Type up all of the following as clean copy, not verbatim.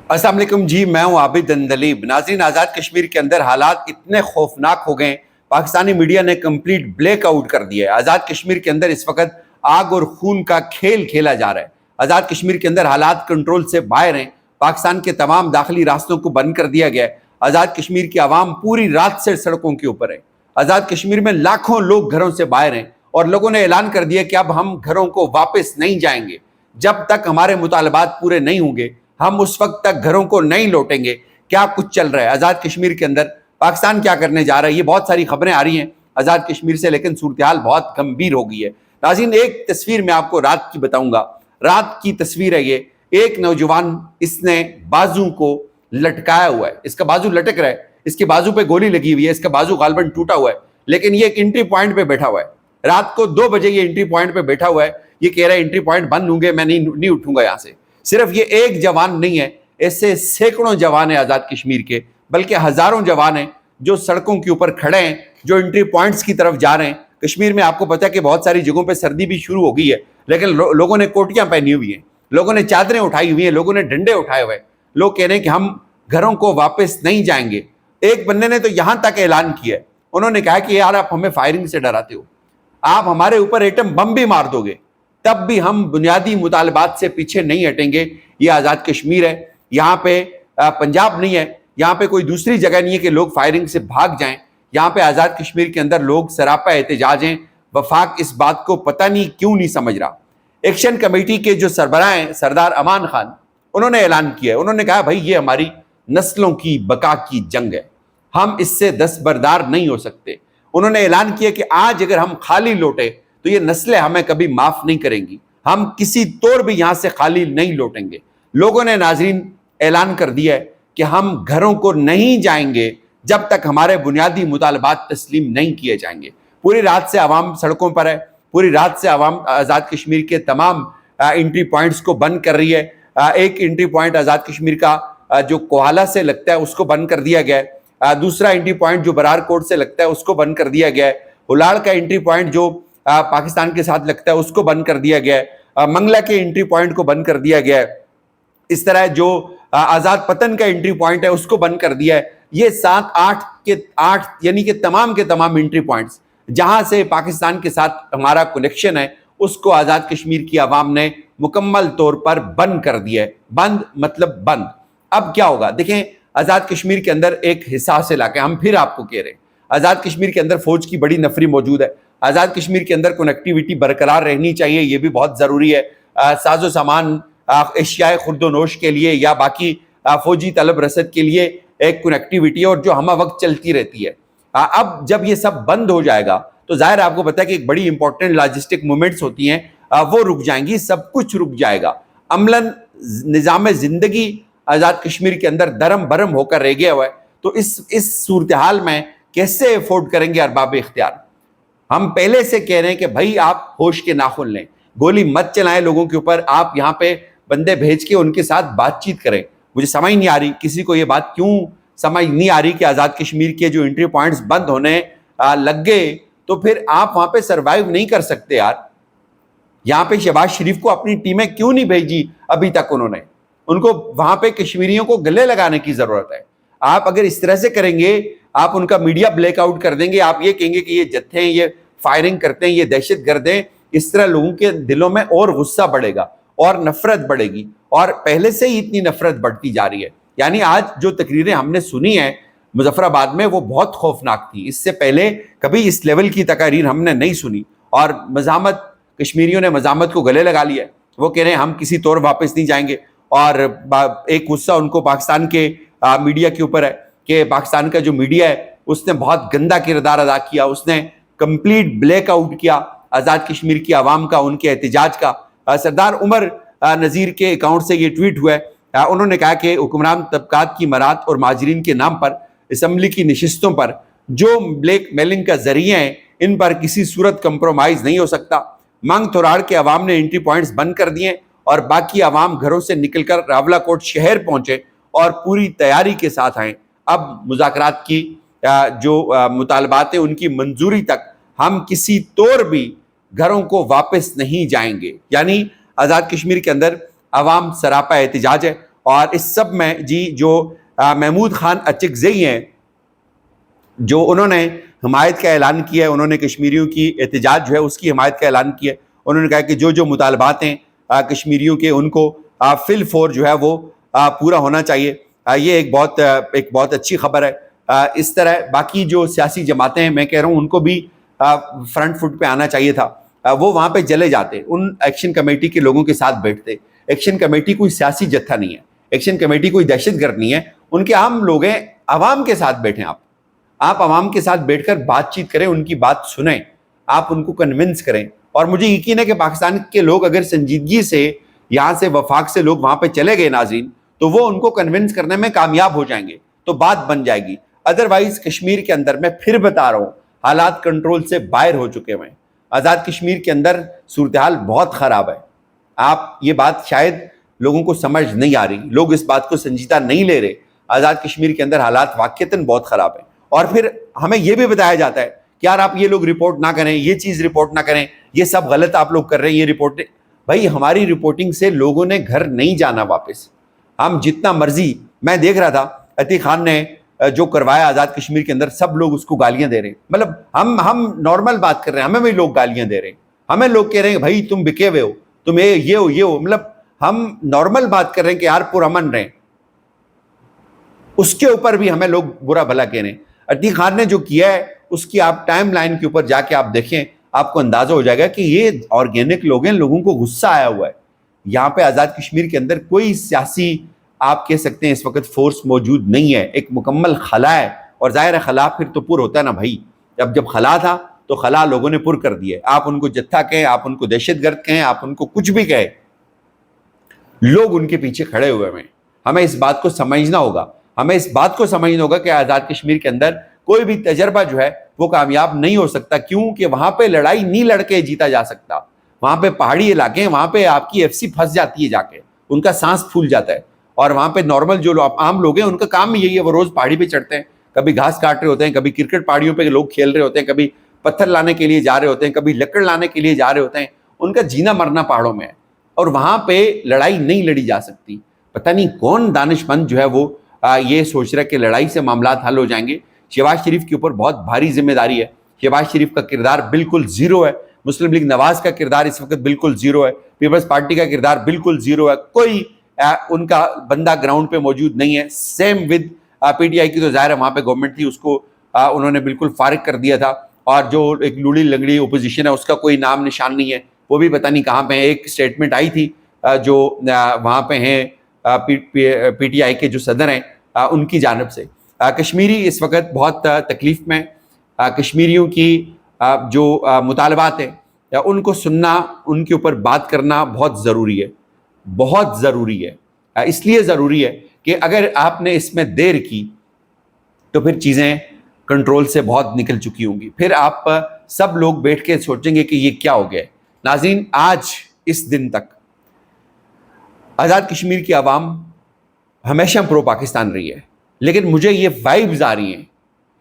अस्सलाम वालेकुम जी, मैं हूं आबिद अंदलीब। नाज़रीन, आज़ाद कश्मीर के अंदर हालात इतने खौफनाक हो गए, पाकिस्तानी मीडिया ने कंप्लीट ब्लैकआउट कर दिया है। आज़ाद कश्मीर के अंदर इस वक्त आग और खून का खेल खेला जा रहा है। आज़ाद कश्मीर के अंदर हालात कंट्रोल से बाहर हैं। पाकिस्तान के तमाम दाखिली रास्तों को बंद कर दिया गया है। आज़ाद कश्मीर की आवाम पूरी रात से सड़कों के ऊपर है। आज़ाद कश्मीर में लाखों लोग घरों से बाहर हैं और लोगों ने ऐलान कर दिया कि अब हम घरों को वापस नहीं जाएंगे। जब तक हमारे मुतालबात पूरे नहीं होंगे, हम उस वक्त तक घरों को नहीं लौटेंगे। क्या कुछ चल रहा है आज़ाद कश्मीर के अंदर, पाकिस्तान क्या करने जा रहा है, ये बहुत सारी खबरें आ रही हैं आज़ाद कश्मीर से, लेकिन सूरत हाल बहुत गंभीर हो गई है। नाज़रीन, एक तस्वीर मैं आपको रात की बताऊंगा। रात की तस्वीर है ये। एक नौजवान, इसने बाजू को लटकाया हुआ है, इसका बाजू लटक रहा है, इसके बाजू पे गोली लगी हुई है, इसका बाजू गालबन टूटा हुआ है, लेकिन ये एक एंट्री पॉइंट पे बैठा हुआ है। रात को 2 बजे ये एंट्री पॉइंट पे बैठा हुआ है। ये कह रहा है एंट्री पॉइंट बंद होंगे, मैं नहीं उठूंगा यहाँ से। सिर्फ ये एक जवान नहीं है, ऐसे सैकड़ों जवान है आज़ाद कश्मीर के, बल्कि हजारों जवान हैं जो सड़कों के ऊपर खड़े हैं, जो एंट्री पॉइंट्स की तरफ जा रहे हैं। कश्मीर में आपको पता है कि बहुत सारी जगहों पे सर्दी भी शुरू हो गई है, लेकिन लोगों ने कोटियां पहनी हुई हैं, लोगों ने चादरें उठाई हुई हैं, लोगों ने डंडे उठाए हुए हैं। लोग कह रहे हैं कि हम घरों को वापस नहीं जाएंगे। एक बंदे ने तो यहां तक ऐलान किया है, उन्होंने कहा कि यार आप हमें फायरिंग से डराते हो, आप हमारे ऊपर एटम बम भी मार दोगे, तब भी हम बुनियादी मुतालबात से पीछे नहीं हटेंगे। ये आज़ाद कश्मीर है, यहाँ पे पंजाब नहीं है, यहाँ पे कोई दूसरी जगह नहीं है कि लोग फायरिंग से भाग जाएं। यहाँ पे आज़ाद कश्मीर के अंदर लोग सरापा एहतजाज हैं। वफाक इस बात को पता नहीं क्यों नहीं समझ रहा। एक्शन कमेटी के जो सरबराह हैं सरदार अमान खान, उन्होंने ऐलान किया है, उन्होंने कहा भाई ये हमारी नस्लों की बका की जंग है, हम इससे दस्तबरदार नहीं हो सकते। उन्होंने ऐलान किया कि आज अगर हम खाली लौटे तो ये नस्लें हमें कभी माफ नहीं करेंगी, हम किसी तौर भी यहां से खाली नहीं लौटेंगे। लोगों ने नाजरीन ऐलान कर दिया है कि हम घरों को नहीं जाएंगे जब तक हमारे बुनियादी मुतालबात तस्लीम नहीं किए जाएंगे। पूरी रात से आवाम सड़कों पर है, पूरी रात से आवाम आज़ाद कश्मीर के तमाम एंट्री पॉइंट्स को बंद कर रही है। एक एंट्री पॉइंट आज़ाद कश्मीर का जो कोहाला से लगता है उसको बंद कर दिया गया है। दूसरा एंट्री पॉइंट जो बरार कोट से लगता है उसको बंद कर दिया गया है। हुलाड़ का एंट्री पॉइंट जो पाकिस्तान के साथ लगता है उसको बंद कर दिया गया है। मंगला के एंट्री पॉइंट को बंद कर दिया गया है। इस तरह जो आज़ाद पतन का एंट्री पॉइंट है उसको बंद कर दिया है। ये 7, 8 के 8 यानी कि तमाम के तमाम एंट्री पॉइंट्स जहां से पाकिस्तान के साथ हमारा कनेक्शन है, उसको आज़ाद कश्मीर की आवाम ने मुकम्मल तौर पर बंद कर दिया है। बंद मतलब बंद। अब क्या होगा देखें, आज़ाद कश्मीर के अंदर एक हिसास इलाका, हम फिर आपको कह रहे हैं, आज़ाद कश्मीर के अंदर फौज की बड़ी नफरी मौजूद है। आज़ाद कश्मीर के अंदर कनेक्टिविटी बरकरार रहनी चाहिए, ये भी बहुत ज़रूरी है। साजो सामान एशियाई खुर्दोनोश के लिए या बाकी फौजी तलब रसद के लिए एक कनेक्टिविटी और जो हम वक्त चलती रहती है। अब जब ये सब बंद हो जाएगा तो जाहिर आपको पता है कि एक बड़ी इंपॉर्टेंट लॉजिस्टिक मूवमेंट्स होती हैं, वो रुक जाएंगी, सब कुछ रुक जाएगा। अमलन निज़ाम ज़िंदगी आज़ाद कश्मीर के अंदर दरम बरम होकर रह गया हुआ है। तो इस सूरत हाल में कैसे अफोर्ड करेंगे अरबाब इख्तियार? हम पहले से कह रहे हैं कि भाई आप होश के नाखुन लें, गोली मत चलाएं लोगों के ऊपर, आप यहाँ पे बंदे भेज के उनके साथ बातचीत करें। मुझे समझ नहीं आ रही, किसी को ये बात क्यों समझ नहीं आ रही कि आज़ाद कश्मीर के जो एंट्री पॉइंट्स बंद होने लग गए तो फिर आप वहाँ पे सरवाइव नहीं कर सकते यार। यहाँ पे शहबाज शरीफ को अपनी टीमें क्यों नहीं भेजी अभी तक उन्होंने? उनको वहाँ पे कश्मीरियों को गले लगाने की ज़रूरत है। आप अगर इस तरह से करेंगे, आप उनका मीडिया ब्लैकआउट कर देंगे, आप ये कहेंगे कि ये जत्थे हैं, ये फायरिंग करते हैं, ये दहशत गर्द हैं, इस तरह लोगों के दिलों में और गुस्सा बढ़ेगा और नफरत बढ़ेगी, और पहले से ही इतनी नफरत बढ़ती जा रही है। यानी आज जो तकरीरें हमने सुनी हैं मुजफ्फराबाद में वो बहुत खौफनाक थी, इससे पहले कभी इस लेवल की तकारीर हमने नहीं सुनी। और मज़ामत, कश्मीरियों ने मज़ामत को गले लगा लिया, वो कह रहे हैं हम किसी तौर वापस नहीं जाएंगे। और एक गुस्सा उनको पाकिस्तान के मीडिया के ऊपर है कि पाकिस्तान का जो मीडिया है उसने बहुत गंदा किरदार अदा किया, उसने कंप्लीट ब्लैकआउट किया आज़ाद कश्मीर की आवाम का, उनके एहतजाज का। सरदार उमर नज़ीर के अकाउंट से ये ट्वीट हुआ है, उन्होंने कहा कि हुक्मरान तबकात की मरात और माजरीन के नाम पर असम्बली की नशिस्तों पर जो ब्लैक मेलिंग का जरिए हैं, इन पर किसी सूरत कंप्रोमाइज़ नहीं हो सकता। मांग थोराड़ के अवाम ने एंट्री पॉइंट्स बंद कर दिए और बाकी अवाम घरों से निकलकर रावलाकोट शहर पहुंचे और पूरी तैयारी के साथ आए। अब मुज़ाकरात की जो मुतालबात हैं उनकी मंजूरी तक हम किसी तौर भी घरों को वापस नहीं जाएंगे। यानी आज़ाद कश्मीर के अंदर अवाम सरापा एहतजाज है اور اس سب میں جی جو محمود خان اچکزئی ہیں، جو انہوں نے حمایت کا اعلان کیا ہے، انہوں نے کشمیریوں کی احتجاج جو ہے اس کی حمایت کا اعلان کیا ہے. انہوں نے کہا کہ جو مطالبات ہیں کشمیریوں کے ان کو فی الفور جو ہے وہ پورا ہونا چاہیے. یہ ایک بہت اچھی خبر ہے. اس طرح باقی جو سیاسی جماعتیں ہیں، میں کہہ رہا ہوں ان کو بھی فرنٹ فٹ پہ آنا چاہیے تھا. وہ وہاں پہ چلے جاتے، ان ایکشن کمیٹی کے لوگوں کے ساتھ بیٹھتے. ایکشن کمیٹی کوئی سیاسی جتھا نہیں ہے، ایکشن کمیٹی کوئی دہشت گرد نہیں ہے، ان کے عام لوگ ہیں. عوام کے ساتھ بیٹھیں، آپ عوام کے ساتھ بیٹھ کر بات چیت کریں، ان کی بات سنیں، آپ ان کو کنونس کریں. اور مجھے یقین ہے کہ پاکستان کے لوگ اگر سنجیدگی سے یہاں سے وفاق سے لوگ وہاں پہ چلے گئے ناظرین، تو وہ ان کو کنونس کرنے میں کامیاب ہو جائیں گے، تو بات بن جائے گی. ادروائز کشمیر کے اندر میں پھر بتا رہا ہوں حالات کنٹرول سے باہر ہو چکے ہیں. آزاد کشمیر کے اندر صورتحال بہت خراب ہے. آپ یہ بات شاید لوگوں کو سمجھ نہیں آ رہی، لوگ اس بات کو سنجیدہ نہیں لے رہے. آزاد کشمیر کے اندر حالات واقعتاً بہت خراب ہیں. اور پھر ہمیں یہ بھی بتایا جاتا ہے کہ یار آپ یہ لوگ رپورٹ نہ کریں، یہ چیز رپورٹ نہ کریں، یہ سب غلط آپ لوگ کر رہے ہیں، یہ رپورٹ. بھائی ہماری رپورٹنگ سے لوگوں نے گھر نہیں جانا واپس. ہم جتنا مرضی، میں دیکھ رہا تھا عتیق خان نے جو کروایا آزاد کشمیر کے اندر، سب لوگ اس کو گالیاں دے رہے ہیں. مطلب ہم نارمل بات کر رہے ہیں، ہمیں بھی لوگ گالیاں دے رہے ہیں. ہمیں لوگ کہہ رہے ہیں بھائی تم بکے ہوئے ہو، تم یہ ہو. مطلب ہم نارمل بات کر رہے ہیں کہ یار پرامن رہیں، اس کے اوپر بھی ہمیں لوگ برا بھلا کہہ رہے ہیں. عتیق خان نے جو کیا ہے اس کی آپ ٹائم لائن کے اوپر جا کے آپ دیکھیں، آپ کو اندازہ ہو جائے گا کہ یہ آرگینک لوگ ہیں، لوگوں کو غصہ آیا ہوا ہے. یہاں پہ آزاد کشمیر کے اندر کوئی سیاسی آپ کہہ سکتے ہیں اس وقت فورس موجود نہیں ہے، ایک مکمل خلا ہے. اور ظاہر ہے خلا پھر تو پر ہوتا ہے نا بھائی. جب خلا تھا تو خلا لوگوں نے پر کر دیا. آپ ان کو جتھا کہیں، آپ ان کو دہشت گرد کہیں، آپ ان کو کچھ بھی کہیں، لوگ ان کے پیچھے کھڑے ہوئے ہیں. ہمیں اس بات کو سمجھنا ہوگا کہ آزاد کشمیر کے اندر کوئی بھی تجربہ جو ہے وہ کامیاب نہیں ہو سکتا. کیوں کہ وہاں پہ لڑائی نہیں لڑ کے جیتا جا سکتا. وہاں پہ پہاڑی علاقے ہیں، وہاں پہ آپ کی FC پھنس جاتی ہے، جا کے ان کا سانس پھول جاتا ہے. اور وہاں پہ نارمل جو عام لوگ ہیں ان کا کام یہی ہے، وہ روز پہاڑی پہ چڑھتے ہیں، کبھی گھاس کاٹ رہے ہوتے ہیں، کبھی کرکٹ پہاڑیوں پہ لوگ کھیل رہے ہوتے ہیں، کبھی پتھر لانے کے لیے جا رہے ہوتے ہیں، کبھی لکڑ لانے کے لیے جا رہے ہوتے ہیں. ان کا جینا مرنا پہاڑوں میں ہے، اور وہاں پہ لڑائی نہیں لڑی جا سکتی. پتہ نہیں کون دانش مند جو ہے وہ یہ سوچ رہا ہے کہ لڑائی سے معاملات حل ہو جائیں گے. شہباز شریف کے اوپر بہت بھاری ذمہ داری ہے. شہباز شریف کا کردار بالکل زیرو ہے. مسلم لیگ نواز کا کردار اس وقت بالکل زیرو ہے. پیپلز پارٹی کا کردار بالکل زیرو ہے. کوئی ان کا بندہ گراؤنڈ پہ موجود نہیں ہے. سیم ود PTI کی تو ظاہر ہے وہاں پہ گورنمنٹ تھی، اس کو انہوں نے بالکل فارغ کر دیا تھا. اور جو ایک لوڑی لنگڑی اپوزیشن ہے اس کا کوئی نام نشان نہیں ہے، وہ بھی پتہ نہیں کہاں پہ ہے. ایک اسٹیٹمنٹ آئی تھی جو وہاں پہ ہیں PTI کے جو صدر ہیں ان کی جانب سے. کشمیری اس وقت بہت تکلیف میں. کشمیریوں کی جو مطالبات ہیں ان کو سننا، ان کے اوپر بات کرنا بہت ضروری ہے، بہت ضروری ہے. اس لیے ضروری ہے کہ اگر آپ نے اس میں دیر کی تو پھر چیزیں کنٹرول سے بہت نکل چکی ہوں گی. پھر آپ سب لوگ بیٹھ کے سوچیں گے کہ یہ کیا ہو گیا. ناظرین، آج اس دن تک آزاد کشمیر کی عوام ہمیشہ پرو پاکستان رہی ہے، لیکن مجھے یہ وائبز آ رہی ہیں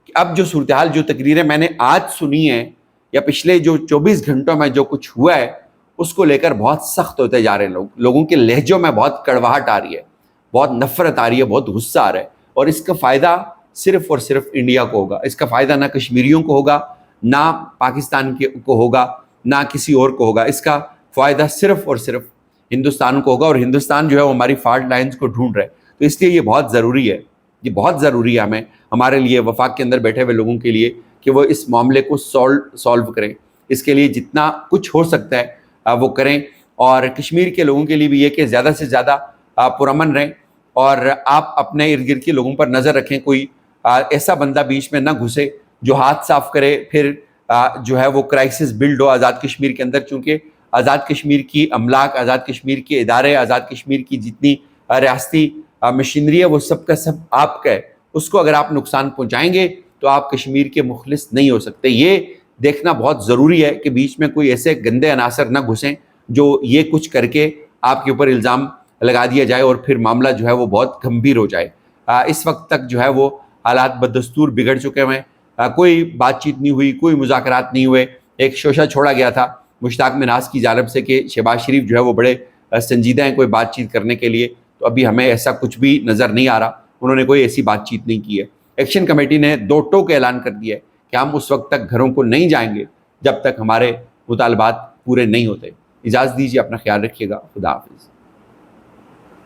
کہ اب جو صورتحال، جو تقریریں میں نے آج سنی ہیں یا پچھلے جو 24 گھنٹوں میں جو کچھ ہوا ہے اس کو لے کر بہت سخت ہوتے جا رہے ہیں لوگ. لوگوں کے لہجوں میں بہت کڑواہٹ آ رہی ہے، بہت نفرت آ رہی ہے، بہت غصہ آ رہا ہے. اور اس کا فائدہ صرف اور صرف انڈیا کو ہوگا. اس کا فائدہ نہ کشمیریوں کو ہوگا، نہ پاکستان کو ہوگا، نہ کسی اور کو ہوگا. اس کا فائدہ صرف اور صرف ہندوستان کو ہوگا. اور ہندوستان جو ہے وہ ہماری فالٹ لائنز کو ڈھونڈ رہا ہے. تو اس لیے یہ بہت ضروری ہے، یہ بہت ضروری ہے ہمارے لیے، وفاق کے اندر بیٹھے ہوئے لوگوں کے لیے، کہ وہ اس معاملے کو سالو کریں. اس کے لیے جتنا کچھ ہو سکتا ہے وہ کریں. اور کشمیر کے لوگوں کے لیے بھی یہ کہ زیادہ سے زیادہ پرامن رہیں، اور آپ اپنے ارد گرد کے لوگوں پر نظر رکھیں. کوئی ایسا بندہ بیچ میں نہ گھسے جو ہاتھ صاف کرے، پھر جو ہے وہ کرائسس بلڈ ہو آزاد کشمیر کے اندر. چونکہ آزاد کشمیر کی املاک، آزاد کشمیر کے ادارے، آزاد کشمیر کی جتنی ریاستی مشینری ہے وہ سب کا سب آپ کا ہے. اس کو اگر آپ نقصان پہنچائیں گے تو آپ کشمیر کے مخلص نہیں ہو سکتے. یہ دیکھنا بہت ضروری ہے کہ بیچ میں کوئی ایسے گندے عناصر نہ گھسیں جو یہ کچھ کر کے آپ کے اوپر الزام لگا دیا جائے اور پھر معاملہ جو ہے وہ بہت گمبھیر ہو جائے. اس وقت تک جو ہے وہ حالات بدستور بگڑ چکے ہیں. کوئی بات چیت نہیں ہوئی، کوئی مذاکرات نہیں ہوئے. ایک شوشہ چھوڑا گیا تھا مشتاق منہاس کی جانب سے کہ شہباز شریف جو ہے وہ بڑے سنجیدہ ہیں کوئی بات چیت کرنے کے لیے. تو تو ابھی ہمیں ایسا کچھ بھی نظر نہیں آ رہا، انہوں نے کوئی ایسی بات چیت نہیں کی ہے۔ ایکشن کمیٹی نے 2 ٹوک اعلان کر دیا ہے کہ ہم اس وقت تک گھروں کو نہیں جائیں گے جب تک ہمارے مطالبات پورے نہیں ہوتے۔ اجازت دیجیے، اپنا خیال رکھیے گا، خدا حافظ۔